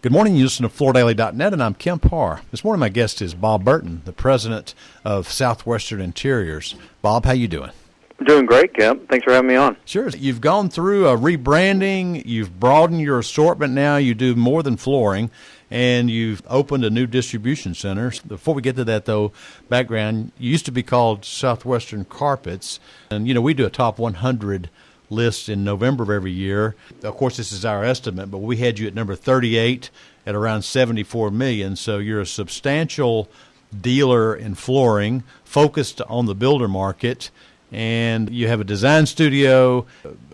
Good morning. You listen to FloorDaily.net, and I'm Kemp Harr. This morning my guest is Bob Burton, the president of Southwestern Interiors. Bob, how you doing? I'm doing great, Kemp. Thanks for having me on. Sure. You've gone through a rebranding. You've broadened your assortment now. You do more than flooring, and you've opened a new distribution center. Before we get to that, though, background, you used to be called Southwestern Carpets, and, we do a top 100 list in November of every year. Of course, this is our estimate, but we had you at number 38 at around $74 million. So you're a substantial dealer in flooring, focused on the builder market, and you have a design studio.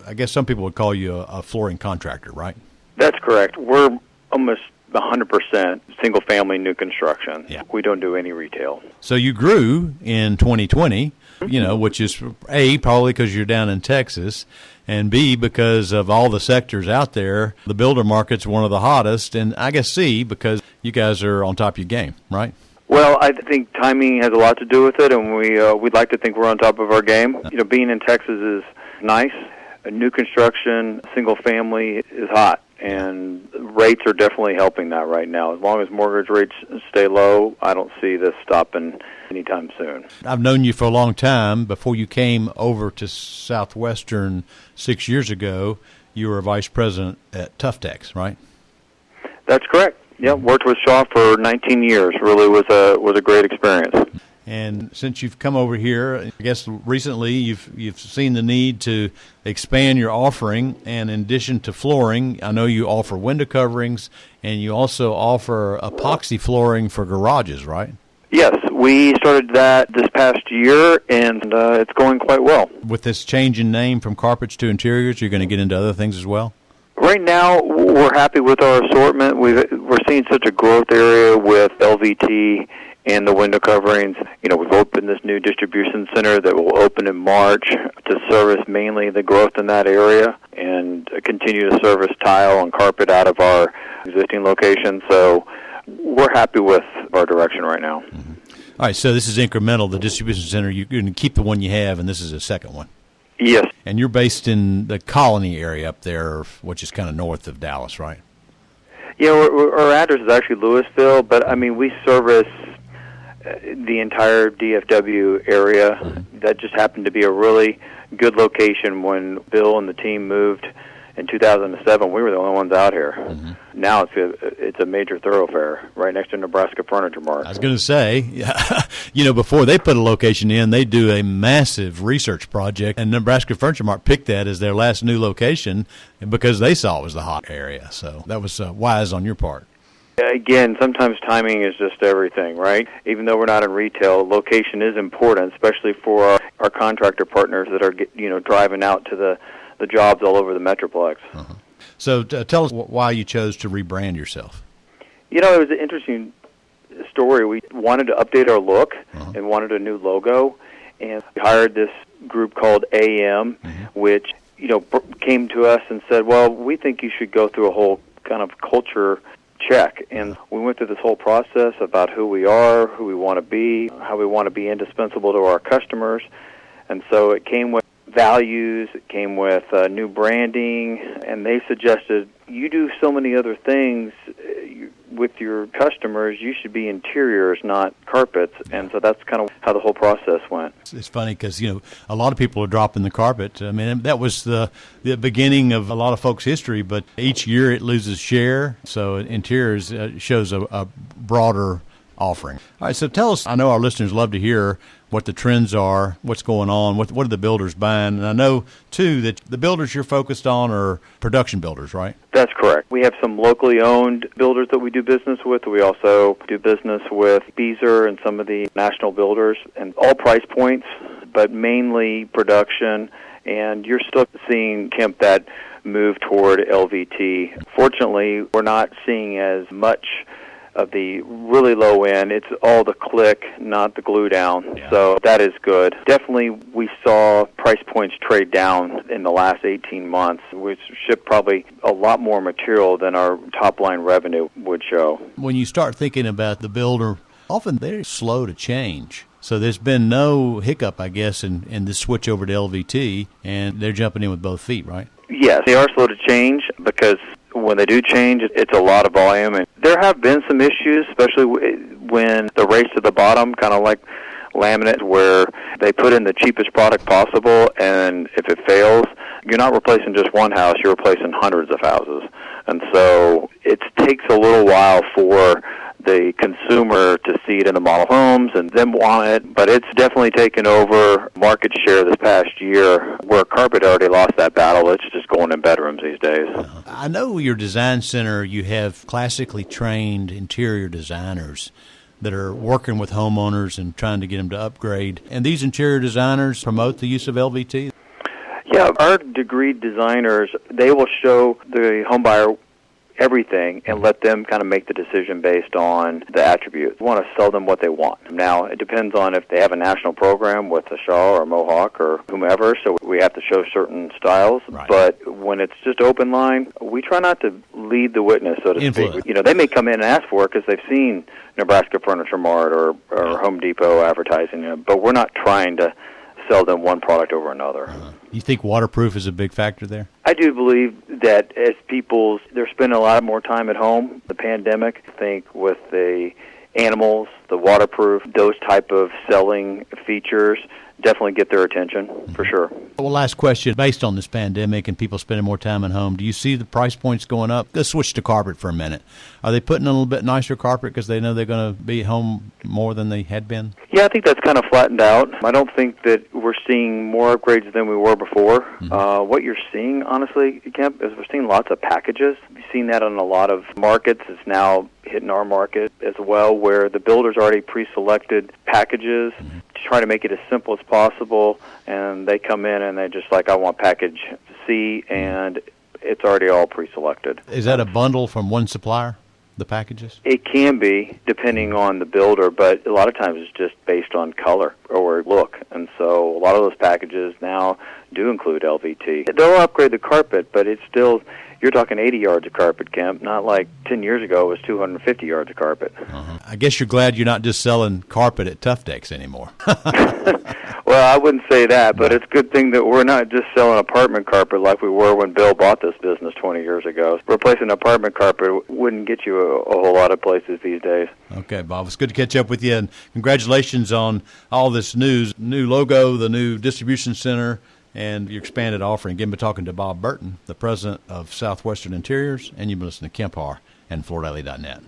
I guess some people would call you a flooring contractor, right? That's correct. We're almost 100% single-family new construction. Yeah. We don't do any retail. So you grew in 2020, which is A, probably because you're down in Texas, and B, because of all the sectors out there. The builder market's one of the hottest, and I guess C, because you guys are on top of your game, right? Well, I think timing has a lot to do with it, and we'd like to think we're on top of our game. Being in Texas is nice. New construction, single-family is hot, and rates are definitely helping that right now. As long as mortgage rates stay low, I don't see this stopping anytime soon. I've known you for a long time. Before you came over to Southwestern 6 years ago, you were a vice president at Tuftex, right? That's correct. Yeah, worked with Shaw for 19 years. Really was a great experience. And since you've come over here, I guess recently you've seen the need to expand your offering. And in addition to flooring, I know you offer window coverings, and you also offer epoxy flooring for garages, right? Yes, we started that this past year, and it's going quite well. With this change in name from carpets to interiors, you're going to get into other things as well? Right now, we're happy with our assortment. We're seeing such a growth area with LVT and the window coverings. We've opened this new distribution center that will open in March to service mainly the growth in that area and continue to service tile and carpet out of our existing location. So we're happy with our direction right now. Mm-hmm. All right, so this is incremental. The distribution center, you're going to keep the one you have, and this is a second one. Yes. And you're based in the Colony area up there, which is kind of north of Dallas, right? Yeah, our address is actually Louisville, but, we service the entire DFW area. Mm-hmm. That just happened to be a really good location when Bill and the team moved in 2007. We were the only ones out here. Mm-hmm. Now it's a major thoroughfare right next to Nebraska Furniture Mart. I was going to say, before they put a location in, they do a massive research project, and Nebraska Furniture Mart picked that as their last new location because they saw it was the hot area. So that was wise on your part. Again, sometimes timing is just everything, right? Even though we're not in retail, location is important, especially for our contractor partners that are driving out to the jobs all over the Metroplex. Uh-huh. So tell us why you chose to rebrand yourself. It was an interesting story. We wanted to update our look uh-huh. and wanted a new logo, and we hired this group called AM, mm-hmm. which came to us and said, well, we think you should go through a whole kind of culture check. And we went through this whole process about who we are, who we want to be, how we want to be indispensable to our customers. And so it came with values, it came with new branding, and they suggested you do so many other things with your customers, you should be interiors, not carpets. And so that's kind of how the whole process went. It's funny because, a lot of people are dropping the carpet. I mean, that was the beginning of a lot of folks' history, but each year it loses share. So interiors shows a broader offering. All right, so tell us, I know our listeners love to hear what the trends are, what's going on, what are the builders buying. And I know, too, that the builders you're focused on are production builders, right? That's correct. We have some locally owned builders that we do business with. We also do business with Beazer and some of the national builders, and all price points, but mainly production. And you're still seeing, Kemp, that move toward LVT. Fortunately, we're not seeing as much of the really low end. It's all the click, not the glue down. Yeah. So that is good. Definitely we saw price points trade down in the last 18 months, which shipped probably a lot more material than our top line revenue would show. When you start thinking about the builder, often they're slow to change. So there's been no hiccup, I guess, in this switch over to LVT, and they're jumping in with both feet, right? Yes, they are slow to change because when they do change, it's a lot of volume. And there have been some issues, especially when the race to the bottom, kind of like laminate, where they put in the cheapest product possible, and if it fails, you're not replacing just one house, you're replacing hundreds of houses. And so it takes a little while for the consumer to see it in the model homes and then want it, but it's definitely taken over market share this past year, where carpet already lost that battle. It's just going in bedrooms these days. I know your design center, you have classically trained interior designers that are working with homeowners and trying to get them to upgrade. And these interior designers promote the use of LVT? Yeah, our degreed designers, they will show the home buyer everything and let them kind of make the decision based on the attributes. We want to sell them what they want. Now, it depends on if they have a national program with a Shaw or Mohawk or whomever, so we have to show certain styles. Right. But when it's just open line, we try not to lead the witness, so to speak. You know, they may come in and ask for it because they've seen Nebraska Furniture Mart or Home Depot advertising, but we're not trying to sell them one product over another. You think waterproof is a big factor there? I do believe that as they're spending a lot more time at home, the pandemic, I think with the animals, the waterproof, those type of selling features definitely get their attention, for sure. Well, last question. Based on this pandemic and people spending more time at home, do you see the price points going up? Let's switch to carpet for a minute. Are they putting a little bit nicer carpet because they know they're going to be home more than they had been? Yeah, I think that's kind of flattened out. I don't think that we're seeing more upgrades than we were before. What you're seeing, honestly, Kemp, is we're seeing lots of packages. We've seen that in a lot of markets. It's now hitting our market as well, where the builders already pre-selected packages to try to make it as simple as possible, and they come in and they just like, I want package C, and it's already all pre-selected. Is that a bundle from one supplier, the packages? It can be, depending on the builder, but a lot of times it's just based on color or look, and so a lot of those packages now do include LVT. They'll upgrade the carpet, but it's still, you're talking 80 yards of carpet, Kemp, not like 10 years ago it was 250 yards of carpet. I guess you're glad you're not just selling carpet at Tough Decks anymore. Well, I wouldn't say that, but it's a good thing that we're not just selling apartment carpet like we were when Bill bought this business 20 years ago. Replacing apartment carpet wouldn't get you a whole lot of places these days. Okay, Bob, it's good to catch up with you, and congratulations on all this news, new logo, the new distribution center, and your expanded offering. Again, we're talking to Bob Burton, the president of Southwestern Interiors, and you've been listening to Kemp Harr and FloorDaily.net.